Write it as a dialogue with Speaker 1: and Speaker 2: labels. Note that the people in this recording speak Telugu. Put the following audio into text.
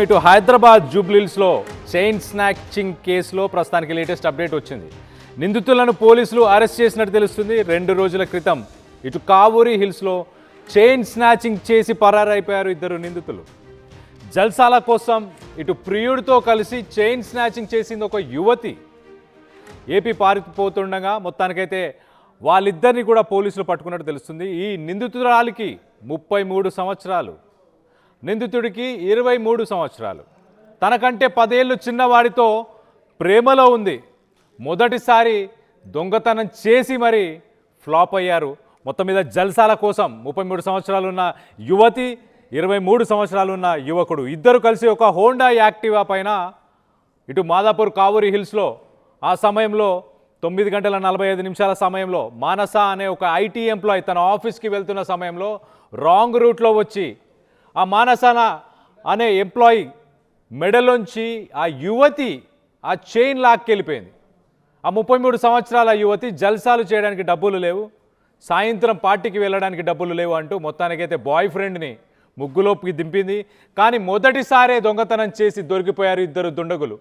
Speaker 1: ఇటు హైదరాబాద్ జూబ్లీహిల్స్లో చైన్ స్నాచింగ్ కేసులో ప్రస్తుతానికి లేటెస్ట్ అప్డేట్ వచ్చింది. నిందితులను పోలీసులు అరెస్ట్ చేసినట్టు తెలుస్తుంది. 2 రోజుల క్రితం ఇటు కావూరి హిల్స్లో చైన్ స్నాచింగ్ చేసి పరారైపోయారు ఇద్దరు నిందితులు. జల్సాల కోసం ఇటు ప్రియుడితో కలిసి చైన్ స్నాచింగ్ చేసింది ఒక యువతి. ఏపీ పారిపోతుండగా మొత్తానికైతే వాళ్ళిద్దరిని కూడా పోలీసులు పట్టుకున్నట్టు తెలుస్తుంది. ఈ నిందితురాలికి 33 సంవత్సరాలు, నిందితుడికి 23 సంవత్సరాలు. తనకంటే 10 ఏళ్ళు చిన్నవాడితో ప్రేమలో ఉంది. మొదటిసారి దొంగతనం చేసి మరి ఫ్లాప్ అయ్యారు. మొత్తం మీద జల్సాల కోసం 33 సంవత్సరాలున్న యువతి, 23 సంవత్సరాలున్న యువకుడు ఇద్దరు కలిసి ఒక హోండా యాక్టివా పైన ఇటు మాదాపూర్ కావూరి హిల్స్లో ఆ సమయంలో 9:45 సమయంలో మానస అనే ఒక ఐటీ ఎంప్లాయ్ తన ఆఫీస్కి వెళ్తున్న సమయంలో రాంగ్ రూట్లో వచ్చి ఆ మానసన అనే ఎంప్లాయీ మెడలోంచి ఆ యువతి ఆ చైన్ లాక్కెళ్ళిపోయింది. ఆ 33 సంవత్సరాల యువతి జల్సాలు చేయడానికి డబ్బులు లేవు, సాయంత్రం పార్టీకి వెళ్ళడానికి డబ్బులు లేవు అంటూ మొత్తానికైతే బాయ్ ఫ్రెండ్ని ముగ్గులోకి దింపింది. కానీ మొదటిసారే దొంగతనం చేసి దొరికిపోయారు ఇద్దరు దుండగులు.